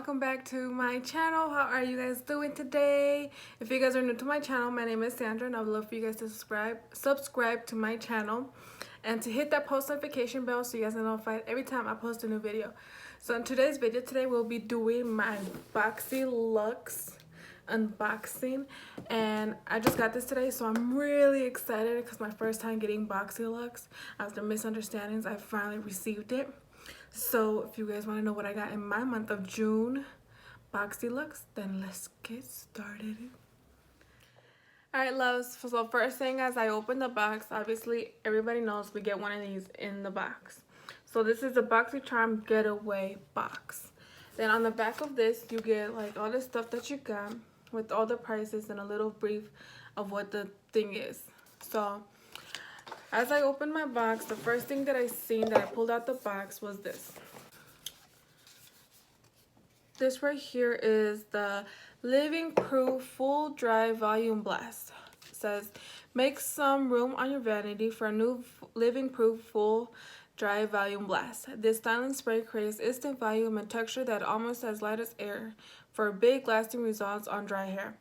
welcome back to my channel. How are you guys doing today? If you guys are new to my channel, my name is Sandra and I would love for you guys to subscribe to my channel and to hit that post notification bell so you guys are notified every time I post a new video. So in today's video, we'll be doing my Boxyluxe unboxing, and I just got this today, so I'm really excited because my first time getting Boxyluxe. After misunderstandings, I finally received it. So if you guys want to know what I got in my month of June Boxyluxe, then let's get started. Alright loves, so first thing as I open the box, obviously everybody knows we get one of these in the box. So this is the Boxycharm Getaway box. Then on the back of this you get like all the stuff that you got with all the prices and a little brief of what the thing is. So as I opened my box, the first thing that I seen that I pulled out the box was this. This right here is the Living Proof Full Dry Volume Blast. It says, make some room on your vanity for a new Living Proof Full Dry Volume Blast. This styling spray creates instant volume and texture that almost as light as air for big lasting results on dry hair.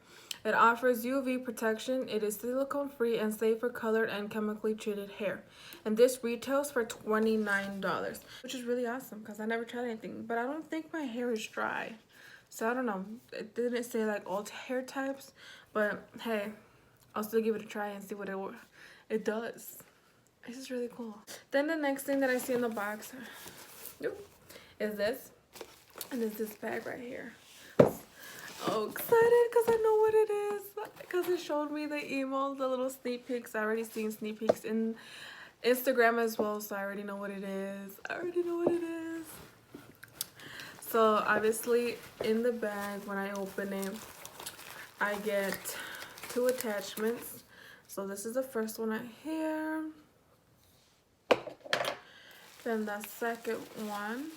It offers UV protection. It is silicone free and safe for colored and chemically treated hair. And this retails for $29, which is really awesome because I never tried anything. But I don't think my hair is dry. So I don't know. It didn't say like all hair types. But hey, I'll still give it a try and see what it does. This is really cool. Then the next thing that I see in the box is this. And it's this bag right here. Oh, excited because I know what it is, because it showed me the email, the little sneak peeks. I already seen sneak peeks in Instagram as well, so I already know what it is. So obviously in the bag, when I open it, I get 2 attachments. So this is the first one right here. Then the second one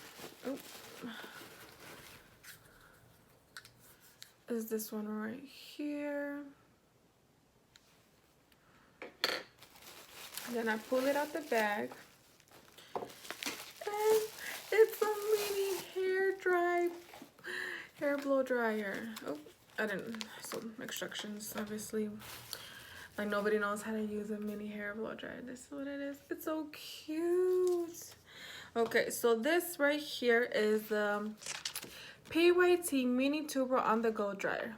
is this one right here. Then I pull it out the bag, and it's a mini hair blow dryer. Oh, I didn't. Some instructions, obviously. Like nobody knows how to use a mini hair blow dryer. This is what it is. It's so cute. Okay, so this right here is the PYT mini tuber on the go dryer,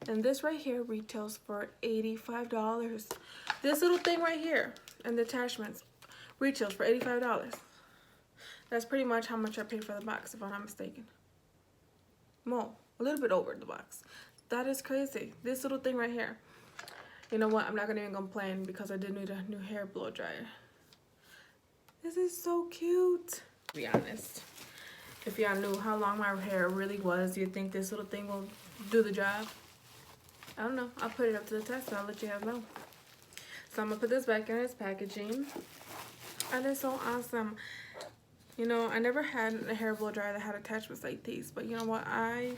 and this right here retails for $85. This little thing right here and the attachments retails for $85. That's pretty much how much I paid for the box, if I'm not mistaken. More, a little bit over the box. That is crazy. This little thing right here. You know what? I'm not gonna even complain because I did need a new hair blow dryer. This is so cute. To be honest, if y'all knew how long my hair really was, you'd think this little thing will do the job. I don't know. I'll put it up to the test and I'll let you guys know. So I'm gonna put this back in its packaging. And it's so awesome. You know, I never had a hair blow dryer that had attachments like these, but you know what? I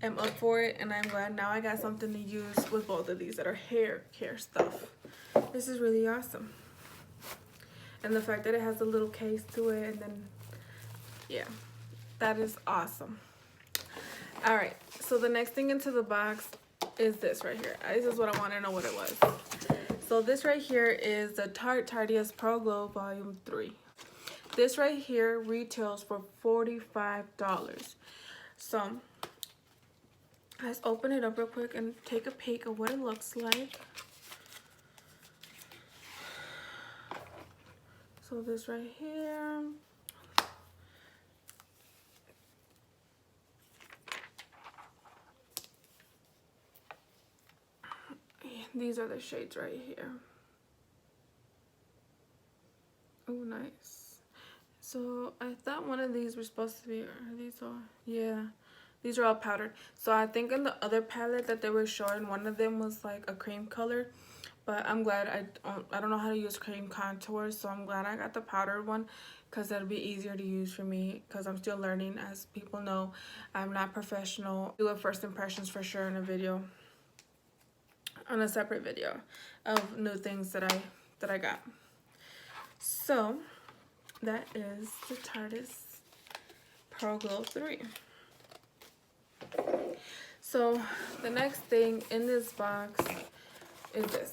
am up for it, and I'm glad now I got something to use with both of these that are hair care stuff. This is really awesome. And the fact that it has a little case to it, and then yeah, that is awesome. All right, so the next thing into the box is this right here. This is what I want to know what it was. So this right here is the Tarte Tarteist Pro Glow Volume 3. This right here retails for $45. So let's open it up real quick and take a peek of what it looks like. So this right here. These are the shades right here. Oh, nice. So I thought one of these were supposed to be, are these all? Yeah, these are all powdered. So I think in the other palette that they were showing, one of them was like a cream color. But I'm glad I don't know how to use cream contour, so I'm glad I got the powdered one because that'll be easier to use for me because I'm still learning. As people know, I'm not professional. Do a first impressions for sure in a video, on a separate video of new things that I got. So that is the Tarteist Pro Glow 3. So the next thing in this box is this,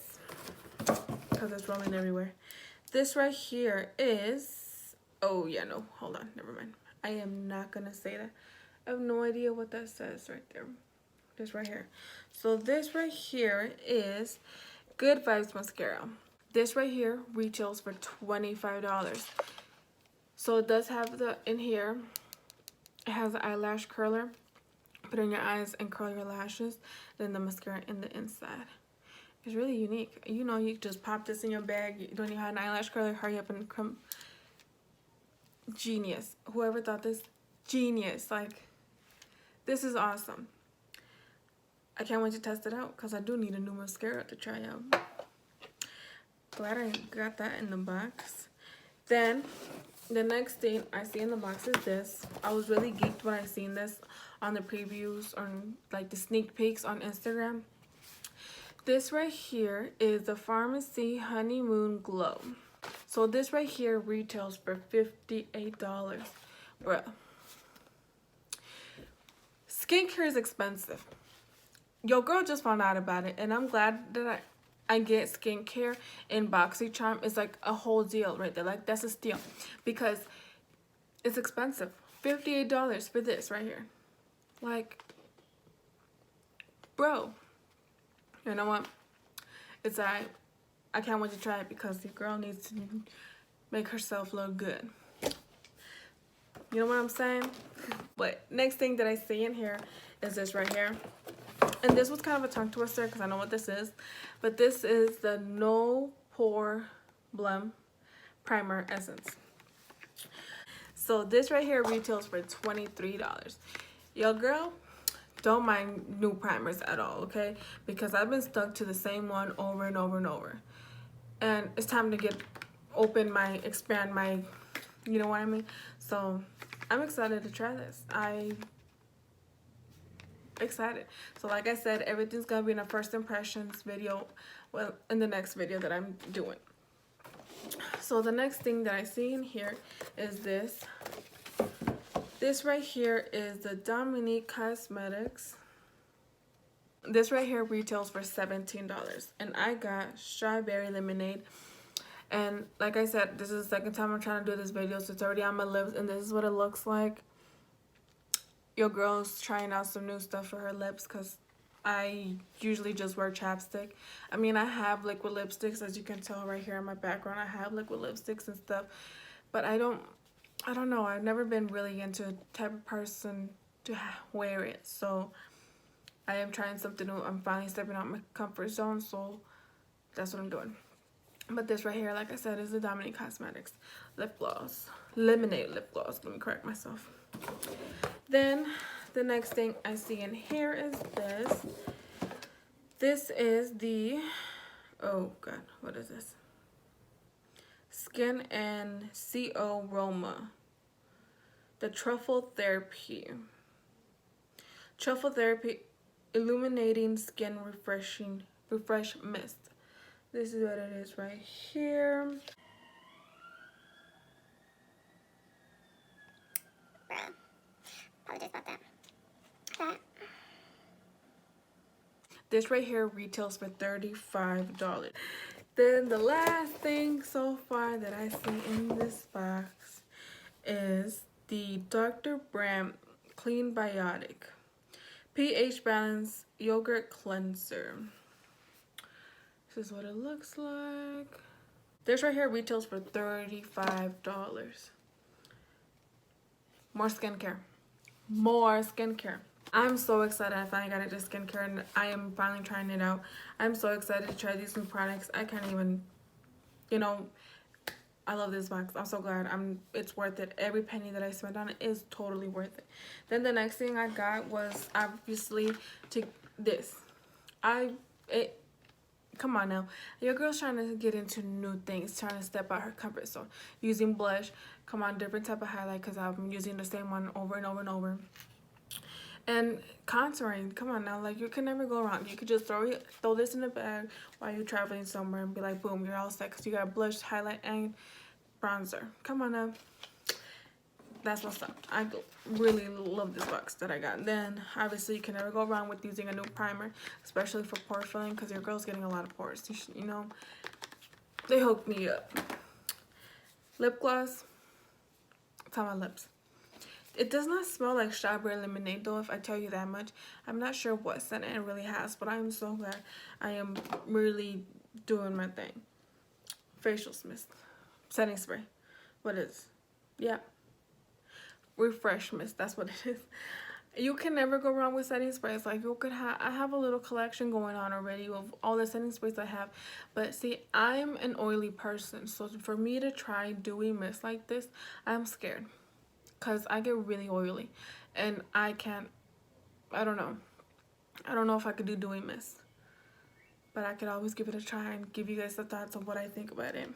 because it's rolling everywhere. This right here is, oh yeah, no, hold on, never mind. I am not gonna say that. I have no idea what that says right there. This right here. So this right here is Good Vibes Mascara. This right here retails for $25. So it does have the, in here, it has an eyelash curler. Put it in your eyes and curl your lashes. Then the mascara in the inside. It's really unique. You know, you just pop this in your bag. You don't even have an eyelash curler. Hurry up and come. Genius. Whoever thought this, genius. Like, this is awesome. I can't wait to test it out because I do need a new mascara to try out. Glad I got that in the box. Then the next thing I see in the box is this. I was really geeked when I seen this on the previews, on like the sneak peeks on Instagram. This right here is the Pharmacy Honeymoon Glow. So this right here retails for $58. Bruh. Skincare is expensive. Yo, girl just found out about it, and I'm glad that I get skincare in Boxycharm. It's like a whole deal right there. Like, that's a steal because it's expensive. $58 for this right here. Like, bro, you know what? It's alright. I can't wait to try it because the girl needs to make herself look good. You know what I'm saying? But next thing that I see in here is this right here. And this was kind of a tongue twister because I know what this is. But this is the No Pore Blem Primer Essence. So this right here retails for $23. Yo, girl, don't mind new primers at all, okay? Because I've been stuck to the same one over and over and over. And it's time to expand my, you know what I mean? So I'm excited to try this. Excited. So like I said, everything's gonna be in a first impressions video, well, in the next video that I'm doing. So the next thing that I see in here is this. This right here is the Dominique Cosmetics. This right here retails for $17, and I got strawberry lemonade. And like I said, this is the second time I'm trying to do this video, so it's already on my lips, and this is what it looks like. Your girl's trying out some new stuff for her lips because I usually just wear chapstick. I mean, I have liquid lipsticks, as you can tell right here in my background. I have liquid lipsticks and stuff, but I don't know. I've never been really into a type of person to wear it, so I am trying something new. I'm finally stepping out my comfort zone, so that's what I'm doing. But this right here, like I said, is the Dominique Cosmetics lip gloss, lemonade lip gloss. Let me correct myself. Then the next thing I see in here is this. This is the, oh god, what is this? Skin and CO Roma. The Truffle Therapy. Truffle Therapy Illuminating Skin Refresh Mist. This is what it is right here. Bruh. Apologize about that. This right here retails for $35. Then the last thing so far that I see in this box is the Dr. Brandt Clean Biotic pH Balance Yogurt Cleanser. This is what it looks like. This right here retails for $35. More skincare. More skincare. I'm so excited I finally got into skincare and I am finally trying it out. I'm so excited to try these new products. I can't even, you know, I love this box. I'm so glad. It's worth it. Every penny that I spent on it is totally worth it. Then the next thing I got was obviously this. Come on now. Your girl's trying to get into new things, trying to step out her comfort zone. Using blush. Come on, different type of highlight because I'm using the same one over and over and over. And contouring. Come on now. Like, you can never go wrong. You could just throw this in the bag while you're traveling somewhere and be like, boom, you're all set because you got blush, highlight, and bronzer. Come on now. that's what's up. I really love this box that I got. Then obviously you can never go wrong with using a new primer, especially for pore filling, because your girl's getting a lot of pores. You know, they hooked me up. Lip gloss. It's on my lips. It does not smell like strawberry lemonade though, if I tell you that much. I'm not sure what scent it really has, but I'm so glad I am really doing my thing. Facial mist. Setting spray. What is? Yeah. Refresh mist. That's what it is. You can never go wrong with setting sprays. Like, you could have, I have a little collection going on already of all the setting sprays I have. But see, I'm an oily person. So for me to try dewy mist like this, I'm scared. Because I get really oily. And I can't, I don't know. I don't know if I could do dewy mist. But I could always give it a try and give you guys the thoughts of what I think about it.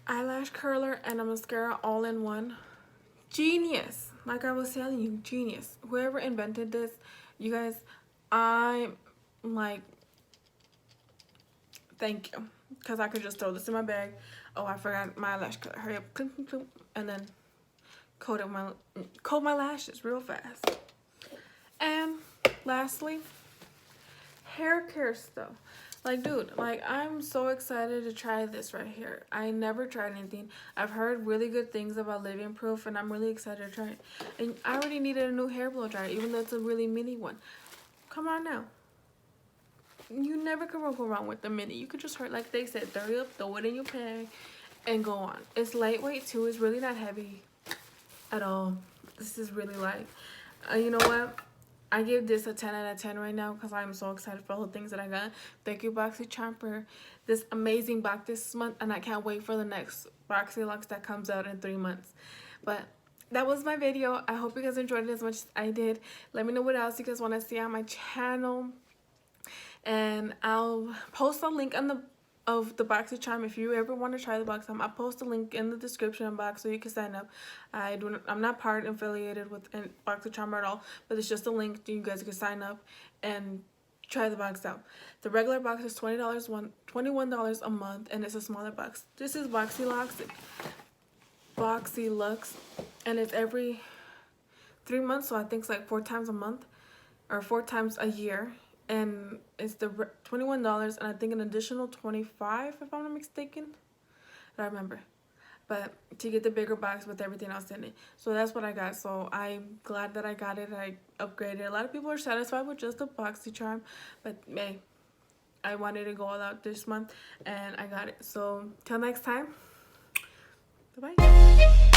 Eyelash curler and a mascara all in one. Genius. Like I was telling you, genius. Whoever invented this, you guys, I'm like, thank you. Because I could just throw this in my bag. Oh, I forgot my eyelash curler. Hurry up. And then coat my lashes real fast. And lastly, hair care stuff. Like, dude, like, I'm so excited to try this right here. I never tried anything. I've heard really good things about Living Proof, and I'm really excited to try it. And I already needed a new hair blow dryer, even though it's a really mini one. Come on now. You never can go wrong with the mini. You could just hurt, like they said, throw it in your bag and go on. It's lightweight too. It's really not heavy at all. This is really light. You know what? I give this a 10 out of 10 right now because I'm so excited for all the things that I got. Thank you, Boxycharm, for this amazing box this month. And I can't wait for the next Boxyluxe that comes out in 3 months. But that was my video. I hope you guys enjoyed it as much as I did. Let me know what else you guys want to see on my channel. And I'll post a link on of the Boxycharm if you ever want to try the Boxycharm. I'll post a link in the description box so you can sign up. I'm not affiliated with Boxycharm at all, but it's just a link so you guys can sign up and try the box out. The regular box is $21 a month, and it's a smaller box. This is Boxyluxe, and it's every 3 months, so I think it's like 4 times a month or 4 times a year. And it's the $21 and I think an additional $25 if I'm not mistaken. I don't remember. But to get the bigger box with everything else in it. So that's what I got. So I'm glad that I got it. I upgraded. A lot of people are satisfied with just the Boxycharm. But hey, I wanted to go all out this month and I got it. So till next time. Bye-bye.